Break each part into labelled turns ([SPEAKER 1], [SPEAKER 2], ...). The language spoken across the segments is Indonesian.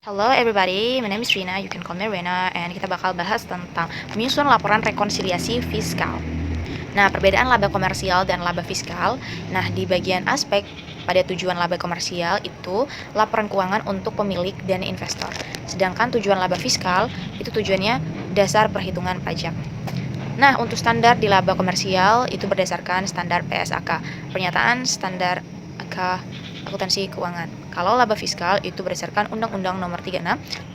[SPEAKER 1] Hello everybody, my name is Rina, you can call me Rina, and kita bakal bahas tentang menyusun laporan rekonsiliasi fiskal. Nah, perbedaan laba komersial dan laba fiskal. Nah, di bagian aspek pada tujuan laba komersial itu laporan keuangan untuk pemilik dan investor. Sedangkan tujuan laba fiskal itu tujuannya dasar perhitungan pajak. Nah, untuk standar di laba komersial itu berdasarkan standar PSAK, Pernyataan Standar Akuntansi Keuangan. Kalau laba fiskal itu berdasarkan Undang-Undang Nomor 36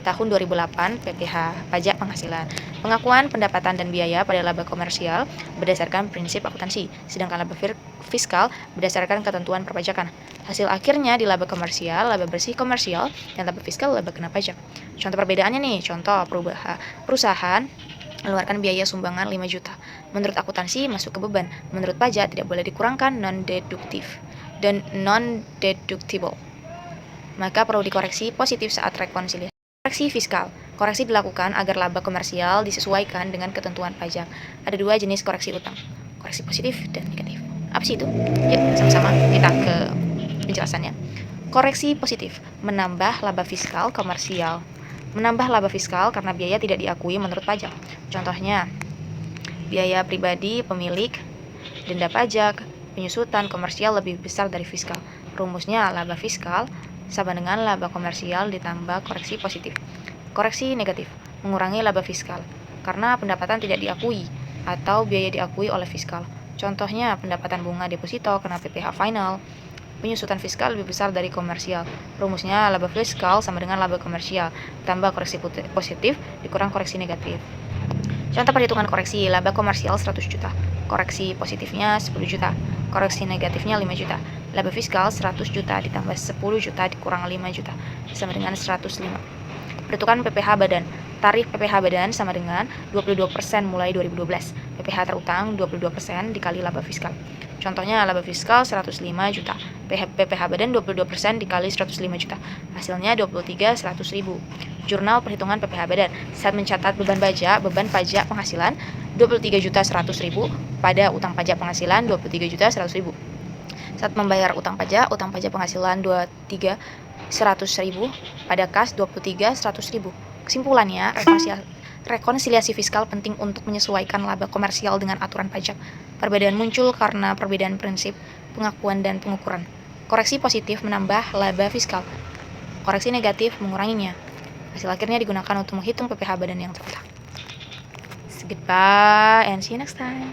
[SPEAKER 1] Tahun 2008 PPh Pajak Penghasilan. Pengakuan pendapatan dan biaya pada laba komersial berdasarkan prinsip akuntansi, sedangkan laba fiskal berdasarkan ketentuan perpajakan. Hasil akhirnya di laba komersial, laba bersih komersial, dan laba fiskal laba kena pajak. Contoh perbedaannya nih, contoh perusahaan mengeluarkan biaya sumbangan 5 juta. Menurut akuntansi masuk ke beban, menurut pajak tidak boleh dikurangkan, non-deduktif dan non-deductible. Maka perlu dikoreksi positif saat rekonsiliasi. Koreksi fiskal. Koreksi dilakukan agar laba komersial disesuaikan dengan ketentuan pajak. Ada dua jenis koreksi utang, koreksi positif dan negatif. Apa sih itu? Yuk sama-sama kita ke penjelasannya. Koreksi positif, menambah laba fiskal komersial. Menambah laba fiskal karena biaya tidak diakui menurut pajak. Contohnya, biaya pribadi pemilik, denda pajak, penyusutan komersial lebih besar dari fiskal. Rumusnya laba fiskal sama dengan laba komersial ditambah koreksi positif. Koreksi negatif, mengurangi laba fiskal karena pendapatan tidak diakui atau biaya diakui oleh fiskal. Contohnya pendapatan bunga deposito kena PPh final. Penyusutan fiskal lebih besar dari komersial. Rumusnya laba fiskal sama dengan laba komersial tambah koreksi positif dikurang koreksi negatif. Contoh perhitungan koreksi, laba komersial 100 juta, koreksi positifnya 10 juta, koreksi negatifnya 5 juta. Laba fiskal 100 juta ditambah 10 juta dikurang 5 juta, sama dengan 105. Perhitungan PPh badan. Tarif PPh badan sama dengan 22% mulai 2012. PPh terutang 22% dikali laba fiskal. Contohnya laba fiskal 105 juta, PPh badan 22% dikali 105 juta. Hasilnya 23 100 ribu. Jurnal perhitungan PPh badan. Saat mencatat beban pajak penghasilan 23 juta 100 ribu, pada utang pajak penghasilan 23 juta 100 ribu. Saat membayar utang pajak penghasilan 23 100 ribu, pada kas 23 100 ribu. Kesimpulannya, rekonsiliasi fiskal penting untuk menyesuaikan laba komersial dengan aturan pajak. Perbedaan muncul karena perbedaan prinsip pengakuan dan pengukuran. Koreksi positif menambah laba fiskal, koreksi negatif menguranginya. Hasil akhirnya digunakan untuk menghitung PPh badan yang terutang. Goodbye and see you next time.